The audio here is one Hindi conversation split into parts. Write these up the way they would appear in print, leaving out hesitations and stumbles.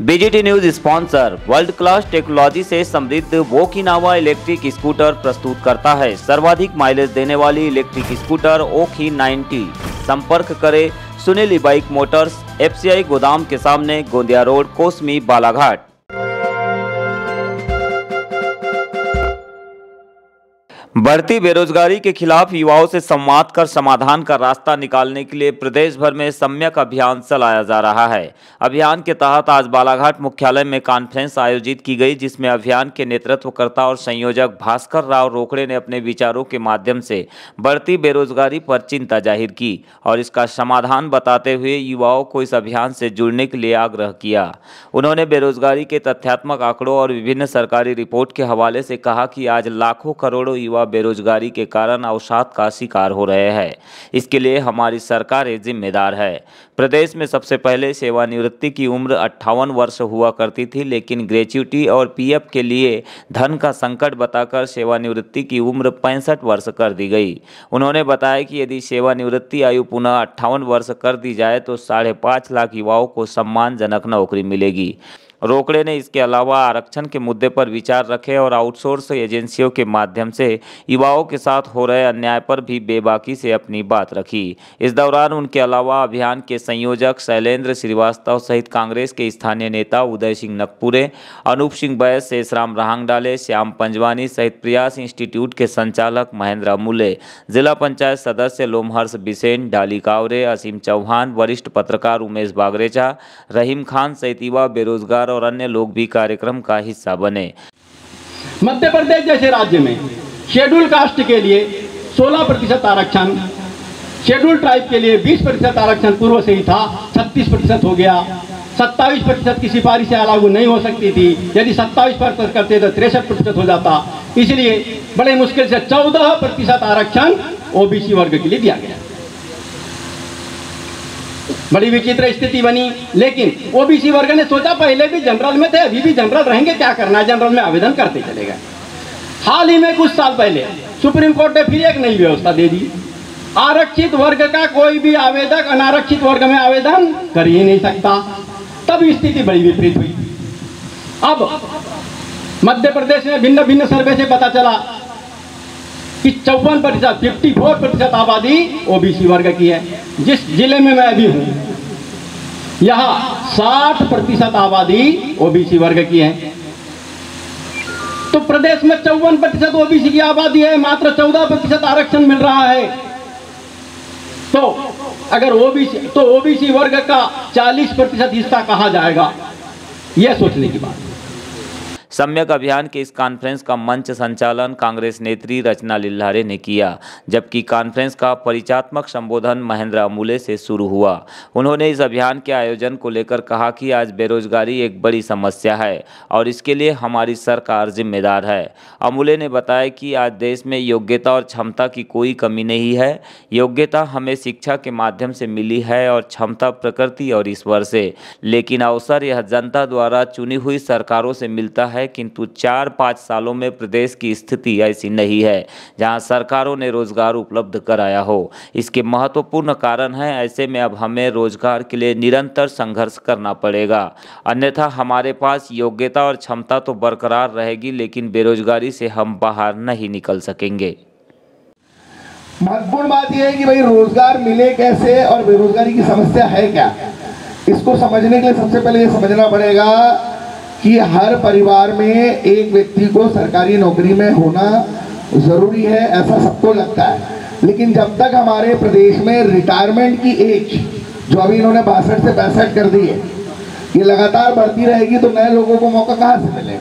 BGT news sponsor world class technology से समृद्ध ओकिनावा इलेक्ट्रिक स्कूटर प्रस्तुत करता है। सर्वाधिक माइलेज देने वाली इलेक्ट्रिक स्कूटर ओकी 90। संपर्क करें सुनील बाइक मोटर्स, एफसीआई गोदाम के सामने, गोंदिया रोड, कोसमी, बालाघाट। बढ़ती बेरोजगारी के खिलाफ युवाओं से संवाद कर समाधान का रास्ता निकालने के लिए प्रदेश भर में सम्यक अभियान चलाया जा रहा है। अभियान के तहत आज बालाघाट मुख्यालय में कॉन्फ्रेंस आयोजित की गई, जिसमें अभियान के नेतृत्वकर्ता और संयोजक भास्कर राव रोकड़े ने अपने विचारों के माध्यम से बढ़ती बेरोजगारी पर चिंता जाहिर की और इसका समाधान बताते हुए युवाओं को इस अभियान से जुड़ने के लिए आग्रह किया। उन्होंने बेरोजगारी के तथ्यात्मक आंकड़ों और विभिन्न सरकारी रिपोर्ट के हवाले से कहा कि आज लाखों करोड़ों युवा बेरोजगारी के कारण अवसाद का शिकार हो रहे हैं। इसके लिए हमारी सरकारें जिम्मेदार है। प्रदेश में सबसे पहले सेवानिवृत्ति की उम्र 58 वर्ष हुआ करती थी, लेकिन ग्रेच्युटी और पीएफ के लिए धन का संकट बताकर सेवानिवृत्ति की उम्र 65 वर्ष कर दी गई। उन्होंने बताया कि यदि सेवानिवृत्ति आयु पुनः 58 वर्ष कर दी जाए तो 5.5 लाख युवाओं को सम्मानजनक नौकरी मिलेगी। रोकड़े ने इसके अलावा आरक्षण के मुद्दे पर विचार रखे और आउटसोर्स एजेंसियों के माध्यम से युवाओं के साथ हो रहे अन्याय पर भी बेबाकी से अपनी बात रखी। इस दौरान उनके अलावा अभियान के संयोजक शैलेंद्र श्रीवास्तव सहित कांग्रेस के स्थानीय नेता उदय सिंह नकपुरे, अनूप सिंह बैस, शेषराम राहंगडाले, श्याम पंजवानी सहित प्रयास इंस्टीट्यूट के संचालक महेंद्र अमूले, जिला पंचायत सदस्य लोमहर्ष बिसेन, डाली कावरे, असीम चौहान, वरिष्ठ पत्रकार उमेश बागरेचा, रहीम खान सहित युवा बेरोजगार और अन्य लोग भी कार्यक्रम का हिस्सा बने। मध्य प्रदेश जैसे राज्य में शेड्यूल कास्ट के लिए 16% आरक्षण, शेड्यूल ट्राइब के लिए 20% आरक्षण पूर्व से ही था, 36% हो गया। 27% की सिफारिश से लागू नहीं हो सकती थी, यदि 27% करते तो 63% हो जाता। इसलिए बड़े मुश्किल से 14% आरक्षण ओबीसी वर्ग के लिए दिया गया। बड़ी विचित्र स्थिति बनी, लेकिन ओबीसी वर्ग ने सोचा पहले भी जनरल में थे, अभी भी जनरल रहेंगे, क्या करना है, जनरल में आवेदन करते चले गए। हाल ही में कुछ साल पहले सुप्रीम कोर्ट ने फिर एक नई व्यवस्था दे दी। आरक्षित वर्ग का कोई भी आवेदक अनारक्षित वर्ग में आवेदन कर ही नहीं सकता। तब स्थिति बड़ी विपरीत हुई। अब मध्य प्रदेश में भिन्न भिन्न सर्वे से पता चला कि 54% आबादी ओबीसी वर्ग की है। जिस जिले में मैं अभी हूँ यहाँ 60% आबादी ओबीसी वर्ग की है। तो प्रदेश में 54% ओबीसी की आबादी है, मात्र 14% आरक्षण मिल रहा है। तो अगर ओबीसी वर्ग का 40% हिस्सा कहाँ जाएगा, यह सोचने की बात है। सम्यक अभियान के इस कॉन्फ्रेंस का मंच संचालन कांग्रेस नेत्री रचना लिल्हारे ने किया, जबकि कॉन्फ्रेंस का परिचयात्मक संबोधन महेंद्र अमूले से शुरू हुआ। उन्होंने इस अभियान के आयोजन को लेकर कहा कि आज बेरोजगारी एक बड़ी समस्या है और इसके लिए हमारी सरकार जिम्मेदार है। अमूले ने बताया कि आज देश में योग्यता और क्षमता की कोई कमी नहीं है। योग्यता हमें शिक्षा के माध्यम से मिली है और क्षमता प्रकृति और ईश्वर से, लेकिन अवसर यह जनता द्वारा चुनी हुई सरकारों से मिलता है। किंतु 4-5 सालों में प्रदेश की स्थिति ऐसी नहीं है जहां सरकारों ने रोजगार उपलब्ध कराया हो। इसके महत्वपूर्ण कारण है, ऐसे में अब हमें रोजगार के लिए निरंतर संघर्ष करना पड़ेगा, अन्यथा हमारे पास योग्यता और क्षमता तो बरकरार रहेगी, लेकिन बेरोजगारी से हम बाहर नहीं निकल सकेंगे। महत्वपूर्ण बात यह है कि भाई रोजगार मिले कैसे और बेरोजगारी की समस्या है क्या, इसको समझने के लिए सबसे पहले ये समझना पड़ेगा कि हर परिवार में एक व्यक्ति को सरकारी नौकरी में होना जरूरी है, ऐसा सबको लगता है। लेकिन जब तक हमारे प्रदेश में रिटायरमेंट की एज, जो अभी इन्होंने 62 से 65 कर दी है, ये लगातार बढ़ती रहेगी तो नए लोगों को मौका कहाँ से मिलेगा,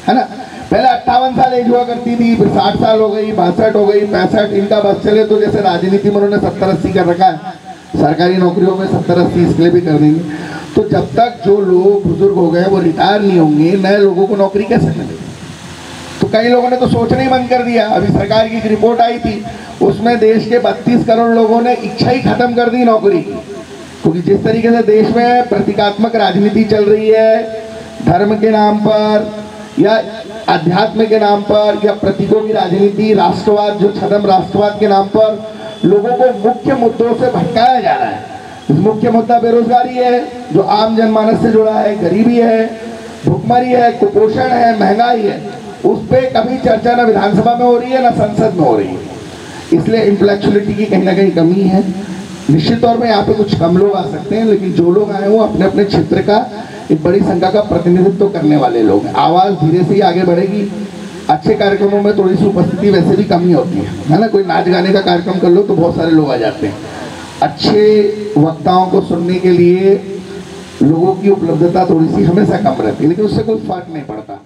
है ना। पहले 58 साल एज हुआ करती थी, फिर 60 साल हो गई, 62 हो गई, 65, इनका बस चले तो जैसे राजनीति में उन्होंने 70-80 कर रखा है, सरकारी नौकरियों में 70-80 इसके लिए भी कर देंगे। तो जब तक जो लोग बुजुर्ग हो गए वो रिटायर नहीं होंगे, नए लोगों को नौकरी कैसे मिलेगी। तो कई लोगों ने तो सोचना ही बंद कर दिया। अभी सरकार की एक रिपोर्ट आई थी, उसमें देश के 32 करोड़ लोगों ने इच्छा ही खत्म कर दी नौकरी की, क्योंकि जिस तरीके से देश में प्रतीकात्मक राजनीति चल रही है, धर्म के नाम पर या अध्यात्म के नाम पर या प्रतीकों की राजनीति, राष्ट्रवाद, जो छद्म राष्ट्रवाद के नाम पर लोगों को मुख्य मुद्दों से भटकाया जा रहा है। मुख्य मुद्दा बेरोजगारी है, जो आम जनमानस से जुड़ा है, गरीबी है, भुखमरी है, कुपोषण है, महंगाई है। उस पर कभी चर्चा ना विधानसभा में हो रही है ना संसद में हो रही है। इसलिए इंटेलेक्चुअलिटी की कहीं ना कहीं कमी है। निश्चित तौर पर यहाँ पे कुछ कम लोग आ सकते हैं, लेकिन जो लोग आए वो अपने अपने क्षेत्र का एक बड़ी संख्या का प्रतिनिधित्व करने वाले लोग हैं। आवाज़ धीरे से ही आगे बढ़ेगी। अच्छे कार्यक्रमों में थोड़ी सी उपस्थिति वैसे भी कमी होती है ना। कोई नाच गाने का कार्यक्रम कर लो तो बहुत सारे लोग आ जाते हैं। अच्छे वक्ताओं को सुनने के लिए लोगों की उपलब्धता थोड़ी सी हमेशा कम रहती है, लेकिन उससे कोई फर्क नहीं पड़ता।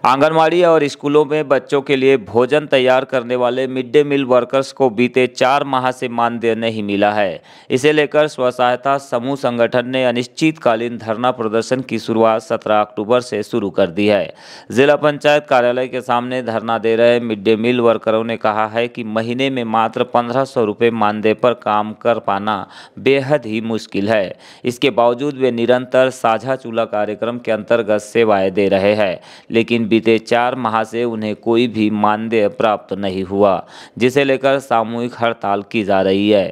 आंगनवाड़ी और स्कूलों में बच्चों के लिए भोजन तैयार करने वाले मिड डे मील वर्कर्स को बीते 4 माह से मानदेय नहीं मिला है। इसे लेकर स्व सहायता समूह संगठन ने अनिश्चितकालीन धरना प्रदर्शन की शुरुआत 17 अक्टूबर से शुरू कर दी है। जिला पंचायत कार्यालय के सामने धरना दे रहे मिड डे मील वर्करों ने कहा है कि महीने में मात्र 1500 रुपये मानदेय पर काम कर पाना बेहद ही मुश्किल है। इसके बावजूद वे निरंतर साझा चूल्हा कार्यक्रम के अंतर्गत सेवाएं दे रहे हैं, लेकिन बीते 4 माह से उन्हें कोई भी मानदेय प्राप्त नहीं हुआ, जिसे लेकर सामूहिक हड़ताल की जा रही है।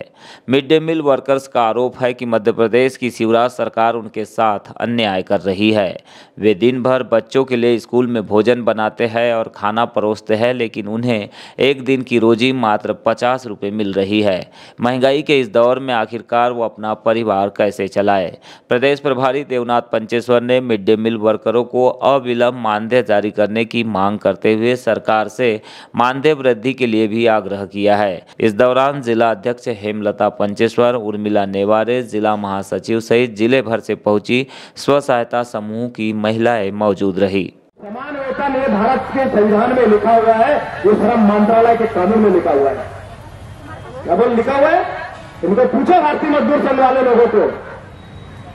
मिड डे मील वर्कर्स का आरोप है कि मध्य प्रदेश की शिवराज सरकार उनके साथ अन्याय कर रही है। वे दिन भर बच्चों के लिए स्कूल में भोजन बनाते हैं और खाना परोसते हैं, लेकिन उन्हें एक दिन की रोजी मात्र 50 रुपये मिल रही है। महंगाई के इस दौर में आखिरकार वो अपना परिवार कैसे चलाए। प्रदेश प्रभारी देवनाथ पंचेश्वर ने मिड डे मील वर्करों को अविलंब मानदेय जारी करने की मांग करते हुए सरकार से मानदेय वृद्धि के लिए भी आग्रह किया है। इस दौरान जिला अध्यक्ष हेमलता पंचेश्वर, उर्मिला नेवारे, जिला महासचिव सहित जिले भर से पहुंची स्व सहायता समूह की महिलाएं मौजूद रही। समान वेतन ये भारत के संविधान में लिखा हुआ है, ये श्रम मंत्रालय के कानून में लिखा हुआ है। क्या बोल लिखा हुआ है? इनको पूछो भारतीय मजदूर संघ वाले लोगों को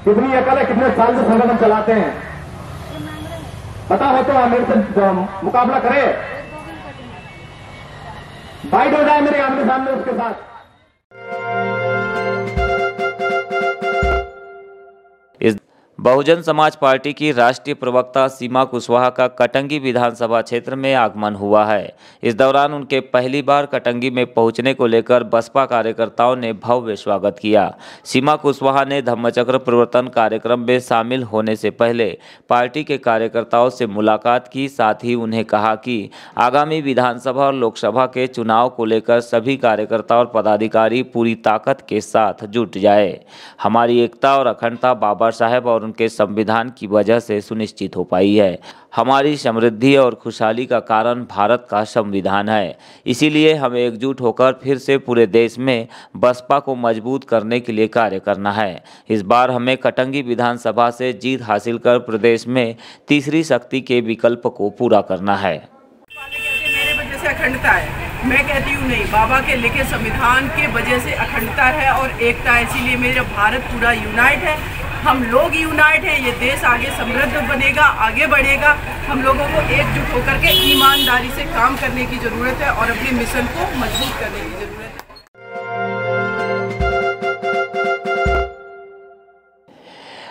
कितनी अकल है, कितने साल से संगठन चलाते हैं, पता हो तो मेरे से मुकाबला करे, फाइट हो जाए मेरे आमने सामने उसके साथ। इस बहुजन समाज पार्टी की राष्ट्रीय प्रवक्ता सीमा कुशवाहा का कटंगी विधानसभा क्षेत्र में आगमन हुआ है। इस दौरान उनके पहली बार कटंगी में पहुंचने को लेकर बसपा कार्यकर्ताओं ने भव्य स्वागत किया। सीमा कुशवाहा ने धम्मचक्र प्रवर्तन कार्यक्रम में शामिल होने से पहले पार्टी के कार्यकर्ताओं से मुलाकात की, साथ ही उन्हें कहा कि आगामी विधानसभा और लोकसभा के चुनाव को लेकर सभी कार्यकर्ता और पदाधिकारी पूरी ताकत के साथ जुट जाए। हमारी एकता और अखंडता बाबा साहेब और उनके संविधान की वजह से सुनिश्चित हो पाई है। हमारी समृद्धि और खुशहाली का कारण भारत का संविधान है। इसीलिए हमें एकजुट होकर फिर से पूरे देश में बसपा को मजबूत करने के लिए कार्य करना है। इस बार हमें कटंगी विधानसभा से जीत हासिल कर प्रदेश में तीसरी शक्ति के विकल्प को पूरा करना है। मेरे वजह से अखंडता है, मैं कहती हूँ नहीं, बाबा के लिखे संविधान के वजह से अखंडता है और एकता है। इसीलिए मेरा भारत पूरा यूनाइट है, हम लोग यूनाइट हैं, ये देश आगे समृद्ध बनेगा, आगे बढ़ेगा। हम लोगों को एकजुट होकर के ईमानदारी से काम करने की ज़रूरत है और अपने मिशन को मजबूत करने की ज़रूरत है।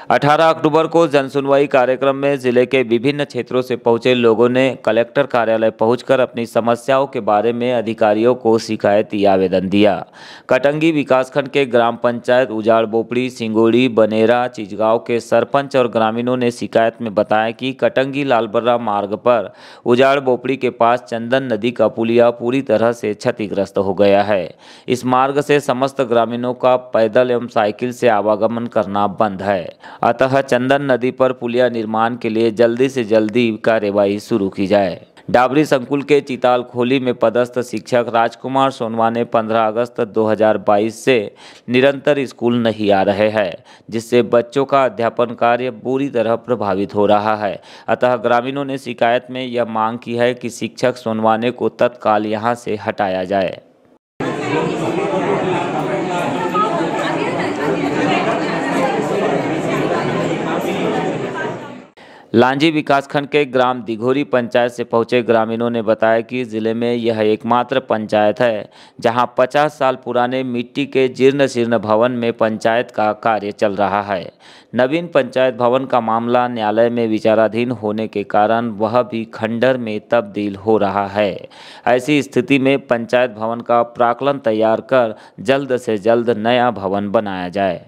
18 अक्टूबर को जनसुनवाई कार्यक्रम में जिले के विभिन्न क्षेत्रों से पहुंचे लोगों ने कलेक्टर कार्यालय पहुंचकर अपनी समस्याओं के बारे में अधिकारियों को शिकायती आवेदन दिया। कटंगी विकासखंड के ग्राम पंचायत उजाड़ बोपड़ी, सिंगोड़ी, बनेरा, चिचगांव के सरपंच और ग्रामीणों ने शिकायत में बताया कि कटंगी लालबर्रा मार्ग पर उजाड़ बोपड़ी के पास चंदन नदी का पुलिया पूरी तरह से क्षतिग्रस्त हो गया है। इस मार्ग से समस्त ग्रामीणों का पैदल एवं साइकिल से आवागमन करना बंद है। अतः चंदन नदी पर पुलिया निर्माण के लिए जल्दी से जल्दी कार्यवाही शुरू की जाए। डाबरी संकुल के चिताल खोली में पदस्थ शिक्षक राजकुमार सोनवा ने 15 अगस्त 2022 से निरंतर स्कूल नहीं आ रहे हैं, जिससे बच्चों का अध्यापन कार्य बुरी तरह प्रभावित हो रहा है। अतः ग्रामीणों ने शिकायत में यह मांग की है कि शिक्षक सोनवाने को तत्काल यहां से हटाया जाए। लांजी विकासखंड के ग्राम दिघोरी पंचायत से पहुंचे ग्रामीणों ने बताया कि जिले में यह एकमात्र पंचायत है जहां 50 साल पुराने मिट्टी के जीर्ण शीर्ण भवन में पंचायत का कार्य चल रहा है। नवीन पंचायत भवन का मामला न्यायालय में विचाराधीन होने के कारण वह भी खंडर में तब्दील हो रहा है। ऐसी स्थिति में पंचायत भवन का प्राक्कलन तैयार कर जल्द से जल्द नया भवन बनाया जाए।